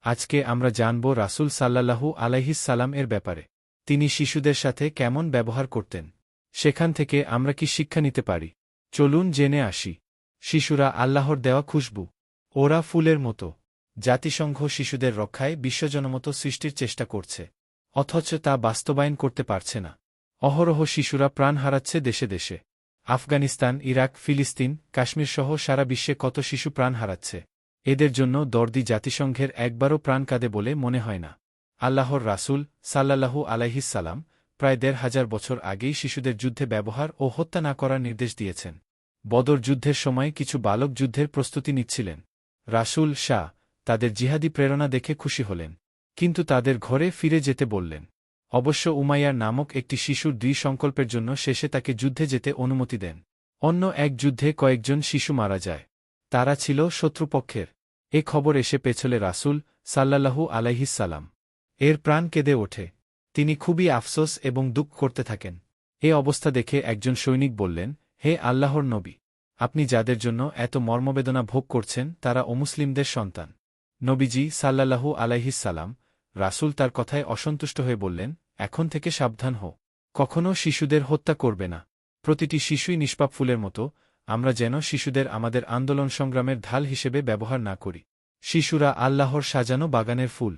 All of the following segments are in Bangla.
আজকে আমরা জানব রাসূল সাল্লাল্লাহু আলাইহিস সালাম এর ব্যাপারে। তিনি শিশুদের সাথে কেমন ব্যবহার করতেন, সেখান থেকে আমরা কি শিক্ষা নিতে পারি। চলুন জেনে আসি। শিশুরা আল্লাহর দেওয়া খুশবু। ওরা ফুলের মতো। জাতিসংঘ শিশুদের রক্ষায় বিশ্বজনমত সৃষ্টির চেষ্টা করছে, অথচ তা বাস্তবায়ন করতে পারছে না। অহরহ শিশুরা প্রাণ হারাচ্ছে দেশে দেশে। আফগানিস্তান, ইরাক, ফিলিস্তিন, কাশ্মীর সহ সারা বিশ্বে কত শিশু প্রাণ হারাচ্ছে। এদের জন্য দর্দি জাতিসংঘের একবারও প্রাণ কাঁদে বলে মনে হয় না। আল্লাহর রাসূল সাল্লাল্লাহু আলাইহিস সালাম প্রায় ১৫০০ বছর আগেই শিশুদের যুদ্ধে ব্যবহার ও হত্যা না করার নির্দেশ দিয়েছেন। বদর যুদ্ধের সময় কিছু বালক যুদ্ধের প্রস্তুতি নিচ্ছিলেন। রাসূল তাদের জিহাদি প্রেরণা দেখে খুশি হলেন, কিন্তু তাদের ঘরে ফিরে যেতে বললেন। অবশ্য উমাইয়ার নামক একটি শিশুর দৃঢ় সংকল্পের জন্য শেষে তাকে যুদ্ধে যেতে অনুমতি দেন। অন্য এক যুদ্ধে কয়েকজন শিশু মারা যায়। তারা ছিল শত্রুপক্ষের। এ খবর এসে পেছলে রাসূল সাল্লাল্লাহু আলাইহিস সালাম এর প্রাণ কেঁদে ওঠে। তিনি খুবই আফসোস এবং দুঃখ করতে থাকেন। এ অবস্থা দেখে একজন সৈনিক বললেন, হে আল্লাহর নবী, আপনি যাদের জন্য এত মর্মবেদনা ভোগ করছেন তারা অমুসলিমদের সন্তান। নবীজি সাল্লাল্লাহু আলাইহিস সালাম রাসূল তার কথায় অসন্তুষ্ট হয়ে বললেন, এখন থেকে সাবধান হও। কখনও শিশুদের হত্যা করবে না। প্রতিটি শিশুই নিষ্পাপ ফুলের মতো। আমরা যেন শিশুদের আমাদের আন্দোলন সংগ্রামের ঢাল হিসেবে ব্যবহার না করি। শিশুরা আল্লাহর সাজানো বাগানের ফুল।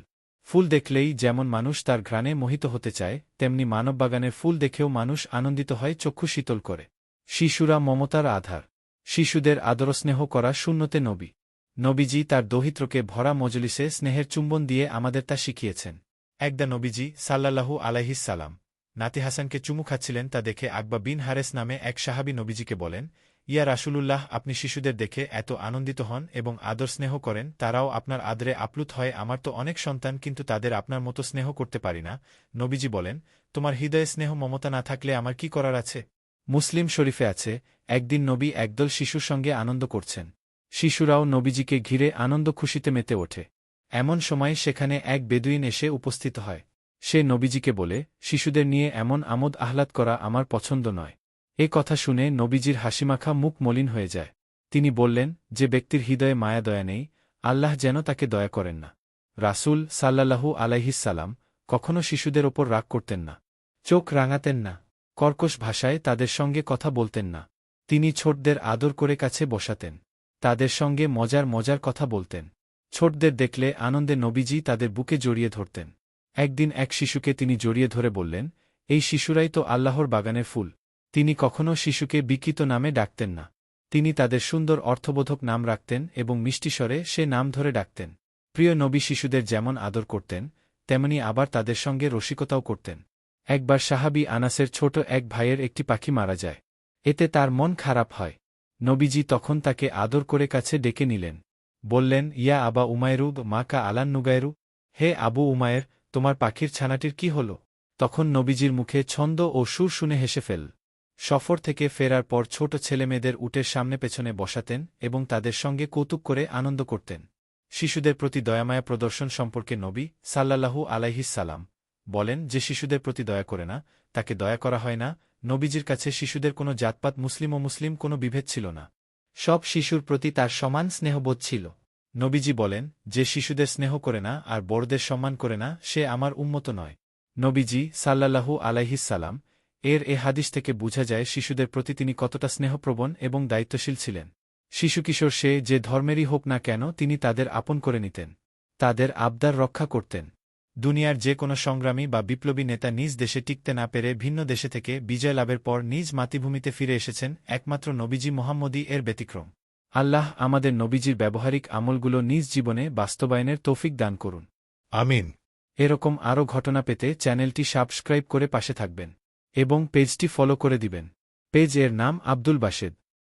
ফুল দেখলেই যেমন মানুষ তার ঘ্রাণে মোহিত হতে চায়, তেমনি মানববাগানের ফুল দেখেও মানুষ আনন্দিত হয়, চক্ষু শীতল করে। শিশুরা মমতার আধার। শিশুদের আদরস্নেহ করা সুন্নতে নবী। নবীজি তার দৌহিত্রকে ভরা মজলিসে স্নেহের চুম্বন দিয়ে আমাদের তা শিখিয়েছেন। একদা নবীজি সাল্লাল্লাহু আলাইহিস সালাম নাতি হাসানকে চুমু খাচ্ছিলেন, তা দেখে আকবা বিন হারেস নামে এক সাহাবী নবীজিকে বলেন, ইয়া রাসূলুল্লাহ, আপনি শিশুদের দেখে এত আনন্দিত হন এবং আদর স্নেহ করেন, তারাও আপনার আদরে আপ্লুত হয়। আমার তো অনেক সন্তান, কিন্তু তাদের আপনার মতো স্নেহ করতে পারি না। নবীজি বলেন, তোমার হৃদয়ে স্নেহ মমতা না থাকলে আমার কি করার আছে। মুসলিম শরীফে আছে, একদিন নবী একদল শিশুর সঙ্গে আনন্দ করছেন। শিশুরাও নবীজিকে ঘিরে আনন্দ খুশিতে মেতে ওঠে। এমন সময় সেখানে এক বেদুইন এসে উপস্থিত হয়। সে নবীজিকে বলে, শিশুদের নিয়ে এমন আমোদ আহ্লাদ করা আমার পছন্দ নয়। এ কথা শুনে নবীজির হাসিমাখা মুখ মলিন হয়ে যায়। তিনি বললেন, যে ব্যক্তির হৃদয়ে মায়া দয়া নেই, আল্লাহ যেন তাকে দয়া করেন না। রাসূল সাল্লাল্লাহু আলাইহিস সালাম কখনও শিশুদের ওপর রাগ করতেন না, চোখ রাঙাতেন না, কর্কশ ভাষায় তাদের সঙ্গে কথা বলতেন না। তিনি ছোটদের আদর করে কাছে বসাতেন, তাদের সঙ্গে মজার মজার কথা বলতেন। ছোটদের দেখলে আনন্দে নবীজি তাদের বুকে জড়িয়ে ধরতেন। একদিন এক শিশুকে তিনি জড়িয়ে ধরে বললেন, এই শিশুরাই তো আল্লাহর বাগানের ফুল। তিনি কখনও শিশুকে বিকৃত নামে ডাকতেন না। তিনি তাদের সুন্দর অর্থবোধক নাম রাখতেন এবং মিষ্টি স্বরে সে নাম ধরে ডাকতেন। প্রিয় নবী শিশুদের যেমন আদর করতেন, তেমনি আবার তাদের সঙ্গে রসিকতাও করতেন। একবার সাহাবী আনাসের ছোট এক ভাইয়ের একটি পাখি মারা যায়। এতে তার মন খারাপ হয়। নবীজি তখন তাকে আদর করে কাছে ডেকে নিলেন। বললেন, ইয়া আবা উমায়রু মা কা আলান নুগায়রু, হে আবু উমায়ের, তোমার পাখির ছানাটির কি হল। তখন নবীজির মুখে ছন্দ ও সুর শুনে হেসে ফেল। সফর থেকে ফেরার পর ছোট ছেলেমেয়েদের উটের সামনে পেছনে বসাতেন এবং তাদের সঙ্গে কৌতুক করে আনন্দ করতেন। শিশুদের প্রতি দয়ামায়া প্রদর্শন সম্পর্কে নবী সাল্লাল্লাহু আলাইহিস সালাম বলেন, যে শিশুদের প্রতি দয়া করে না, তাকে দয়া করা হয় না। নবীজির কাছে শিশুদের কোনো জাতপাত, মুসলিম ও মুসলিম কোনো বিভেদ ছিল না। সব শিশুর প্রতি তার সমান স্নেহবোধ ছিল। নবীজি বলেন, যে শিশুদের স্নেহ করে না আর বড়দের সম্মান করে না, সে আমার উম্মত নয়। নবীজি সাল্লাল্লাহু আলাইহিস সালাম এ হাদিস থেকে বোঝা যায় শিশুদের প্রতি তিনি কতটা স্নেহপ্রবণ এবং দায়িত্বশীল ছিলেন। শিশু কিশোর সে যে ধর্মেরই হোক না কেন, তিনি তাদের আপন করে নিতেন, তাদের আবদার রক্ষা করতেন। দুনিয়ার যে কোনো সংগ্রামী বা বিপ্লবী নেতা নিজ দেশে টিকতে না পেরে ভিন্ন দেশে থেকে বিজয় লাভের পর নিজ মাতৃভূমিতে ফিরে এসেছেন, একমাত্র নবীজি মুহাম্মদই এর ব্যতিক্রম। আল্লাহ আমাদের নবীজির ব্যবহারিক আমলগুলো নিজ জীবনে বাস্তবায়নের তৌফিক দান করুন। আমিন। এরকম আরও ঘটনা পেতে চ্যানেলটি সাবস্ক্রাইব করে পাশে থাকবেন এবং পেজটি ফলো করে দিবেন। পেজ এর নাম আব্দুল বাসেদ।